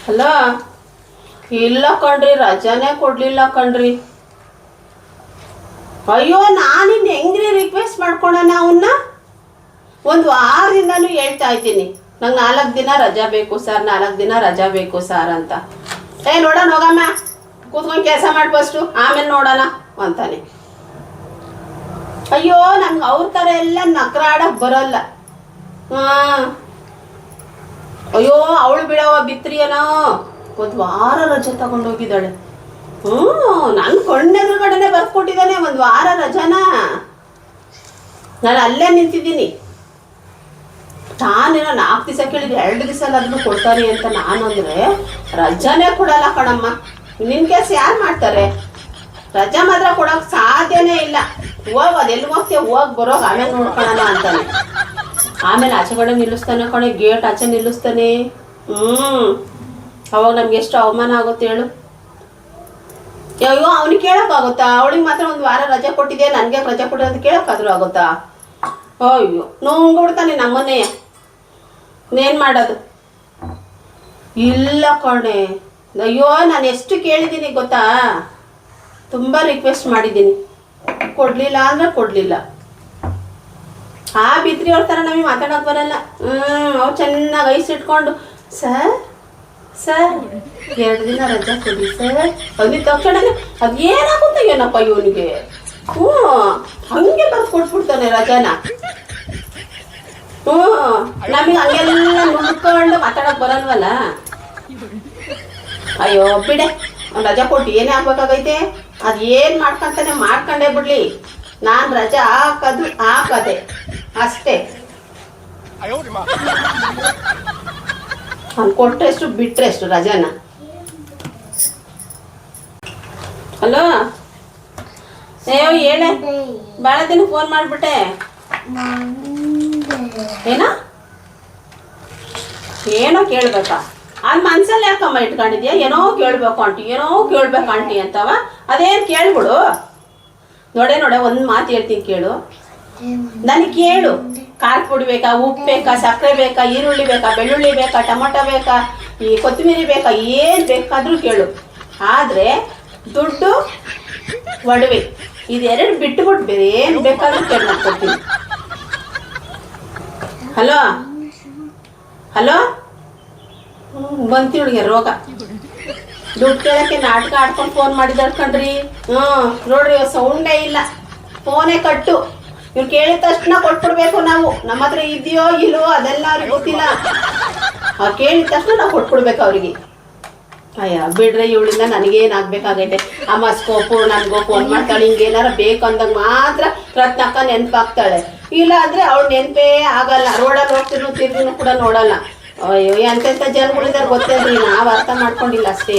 ಅಲ್ಲ ಇಲ್ಲ ಕಣ್ರಿ, ರಜಾನೇ ಕೊಡ್ಲಿಲ್ಲ ಕಣ್ರಿ. ಅಯ್ಯೋ ನಾನಿನ್ ಹೆಂಗ್ರಿ ರಿಕ್ವೆಸ್ಟ್ ಮಾಡ್ಕೊಳೋಣ ಅವನ್ನ? ಒಂದು ವಾರದಿಂದನೂ ಹೇಳ್ತಾ ಇದ್ದೀನಿ ನಂಗೆ 4 ದಿನ ರಜಾ ಬೇಕು ಸರ್, 4 ದಿನ ರಜಾ ಬೇಕು ಸರ್ ಅಂತ. ನೋಡೋಣ ಹೋಗಮ್ಮ, ಕೂತ್ಕೊಂಡು ಕೆಲಸ ಮಾಡಿ ಫಸ್ಟು, ಆಮೇಲೆ ನೋಡೋಣ ಅಂತಾನೆ. ಅಯ್ಯೋ ನಂಗೆ ಅವ್ರ ಥರ ಎಲ್ಲ ನಕ್ರ ಆಡಕ್ಕೆ ಬರೋಲ್ಲ. ಅಯ್ಯೋ ಅವಳು ಬಿಡವ ಬಿತ್ರಿಯನೋ, ಒಂದು ವಾರ ರಜೆ ತಗೊಂಡೋಗಿದ್ದಾಳೆ. ನನ್ನ ಕಣ್ಣೆದುರುಗಡೆನೆ ಬರ್ಕೊಟ್ಟಿದ್ದಾನೆ 1 ವಾರ ರಜಾನ. ನಾನು ಅಲ್ಲೇ ನಿಂತಿದ್ದೀನಿ. ನಾನೇನೋ 4 ದಿವಸ ಕೇಳಿದ್ರೆ 2 ದಿವಸ ಅದನ್ನು ಕೊಡ್ತಾರೆ ಅಂತ. ನಾನು ಅಂದರೆ ರಜಾನೇ ಕೊಡಲ್ಲ ಕಣಮ್ಮ. ನಿನ್ನ ಕೆಲಸ ಯಾರು ಮಾಡ್ತಾರೆ? ರಜಾ ಮಾತ್ರ ಕೊಡೋಕೆ ಸಾಧ್ಯನೇ ಇಲ್ಲ. ಹೋಗೋದು ಎಲ್ಲಿ ಹೋಗ್ತೀಯ, ಹೋಗಿ ಬರೋಗ ಆಮೇಲೆ ನೋಡ್ಕೊಳ್ಳೋಣ ಅಂತಾನೆ. ಆಮೇಲೆ ಆಚೆ ಕಡೆ ನಿಲ್ಲಿಸ್ತಾನೆ ಕಣೆ, ಗೇಟ್ ಆಚೆ ನಿಲ್ಲಿಸ್ತಾನೆ. ಅವಾಗ ನಮ್ಗೆ ಎಷ್ಟು ಅವಮಾನ ಆಗುತ್ತೆ ಹೇಳು. ಅಯ್ಯೋ ಅವ್ನಿಗೆ ಕೇಳೋಕ್ಕಾಗುತ್ತಾ? ಅವಳಿಗೆ ಮಾತ್ರ 1 ವಾರ ರಜೆ ಕೊಟ್ಟಿದೆ, ನನಗೆ ರಜೆ ಕೊಟ್ಟಿದೆ ಅಂತ ಕೇಳೋಕ್ಕಾದ್ರೂ ಆಗುತ್ತಾ? ಅಯ್ಯೋ ನೋಡ್ಬಿಡ್ತಾನೆ ನಮ್ಮನ್ನೇ. ಇನ್ನೇನು ಮಾಡೋದು? ಇಲ್ಲ ಕಣೆ. ಅಯ್ಯೋ ನಾನು ಎಷ್ಟು ಕೇಳಿದ್ದೀನಿ ಗೊತ್ತಾ, ತುಂಬ ರಿಕ್ವೆಸ್ಟ್ ಮಾಡಿದ್ದೀನಿ, ಕೊಡಲಿಲ್ಲ ಅಂದರೆ ಕೊಡಲಿಲ್ಲ. ಆ ಬಿತ್ರಿ ಅವ್ರ ಥರ ನಮಗೆ ಮಾತಾಡೋಕೆ ಬರಲ್ಲ. ಅವ್ರು ಚೆನ್ನಾಗಿ ಐಸಿಟ್ಕೊಂಡು ಸರ್ 2 ದಿನ ರಜಾ ಕೊಡಿ ಸರ್ ಅಂದಿದ ತಕ್ಷಣನೇ ಅದೇನಾಗುತ್ತೆ ಏನಪ್ಪ ಇವನಿಗೆ. ಹಂಗೆ ಬಂದು ಕೊಟ್ಬಿಡ್ತಾನೆ ರಜಾನ. ನಮಗೆ ಹಂಗೆಲ್ಲ ನುಡ್ಕೊಂಡು ಮಾತಾಡೋಕೆ ಬರಲ್ವಲ್ಲ. ಅಯ್ಯೋ ಬಿಡೆ, ರಜಾ ಕೊಟ್ಟು ಏನೇ ಆಗ್ಬೇಕಾಗೈತೆ, ಅದು ಏನು ಮಾಡ್ಕೊಂತಾನೆ ಮಾಡ್ಕೊಂಡೇ ಬಿಡ್ಲಿ. ನಾನು ರಜಾ ಹಾಕದೆ ಅಷ್ಟೇ. ಅವ್ನು ಕೊಟ್ಟರೆಷ್ಟು ಬಿಟ್ರೆಷ್ಟು ರಜಾನ. ಹಲೋ ಹೇಳೆ, ಭಾಳ ದಿನ ಫೋನ್ ಮಾಡಿಬಿಟ್ಟೆ. ಏನೋ ಕೇಳ್ಬೇಕಾ? ಅದು ಮನ್ಸಲ್ಲಿ ಯಾಕಮ್ಮ ಇಟ್ಕೊಂಡಿದ್ಯಾ? ಏನೋ ಕೇಳಬೇಕು ಆಂಟಿ ಅಂತವ. ಅದೇನು ಕೇಳ್ಬಿಡು. ನೋಡೆ ಒಂದು ಮಾತು ಹೇಳ್ತೀನಿ ಕೇಳು. ನನಗೆ ಕೇಳು, ಖಾರ ಪುಡಿ ಬೇಕಾ, ಉಪ್ಪು ಬೇಕಾ, ಸಕ್ಕರೆ ಬೇಕಾ, ಈರುಳ್ಳಿ ಬೇಕಾ, ಬೆಳ್ಳುಳ್ಳಿ ಬೇಕಾ, ಟೊಮೊಟೊ ಬೇಕಾ, ಈ ಕೊತ್ತಂಬರಿ ಬೇಕಾ, ಏನು ಬೇಕಾದರೂ ಕೇಳು. ಆದರೆ ದುಡ್ಡು, ಒಡವೆ ಇದೆರಡು ಬಿಟ್ಟುಬಿಟ್ಟು ಬೇರೆ ಏನು ಬೇಕಾದ್ರೂ ಕೇಳಿ ಮಾಡ್ಕೊಡ್ತೀನಿ. ಹಲೋ ಬಂತಿ ಹುಡುಗಿ ರೋಗ. ದುಡ್ಡು ಕೇಳೋಕ್ಕೆ ನಾಟಕ ಆಡ್ಕೊಂಡು ಫೋನ್ ಮಾಡಿದಾರೆ ಕಣ್ರಿ. ನೋಡ್ರಿ ಸೌಂಡೇ ಇಲ್ಲ, ಫೋನೇ ಕಟ್ಟು. ಇವ್ರು ಕೇಳಿದ ತಕ್ಷಣ ಕೊಟ್ಬಿಡ್ಬೇಕು ನಾವು. ನಮ್ಮ ಹತ್ರ ಇದೆಯೋ ಇಲ್ಲೋ ಅದೆಲ್ಲ ಅವ್ರಿಗೆ ಗೊತ್ತಿಲ್ಲ. ಕೇಳಿದ ತಕ್ಷಣ ನಾವು ಕೊಟ್ಬಿಡ್ಬೇಕು ಅವ್ರಿಗೆ. ಅಯ್ಯ ಬಿಡ್ರೆ, ಇವಳಿಂದ ನನಗೇನಾಗಬೇಕಾಗೈತೆ. ಅಮ್ಮ ಸ್ಕೋಪು ನನಗೋ ಫೋನ್ ಮಾಡ್ತಾಳೆ, ಹಿಂಗೇನಾರ ಬೇಕು ಅಂದಾಗ ಮಾತ್ರ ರತ್ನಕ್ಕ ನೆನಪಾಗ್ತಾಳೆ. ಇಲ್ಲ ಅಂದರೆ ಅವಳು ನೆನಪೇ ಆಗಲ್ಲ. ರೋಡಲ್ಲಿ ಹೋಗ್ತಿರೋ ತಿರ್ಗಿನೂ ಕೂಡ ನೋಡಲ್ಲ. ಅಯ್ಯೋ ಎಂತೆಂಥ ಜನಗಳಿದ್ದಾರೆ ಗೊತ್ತೇನ್ರಿ, ನಾವು ಅರ್ಥ ಮಾಡ್ಕೊಂಡಿಲ್ಲ ಅಷ್ಟೇ.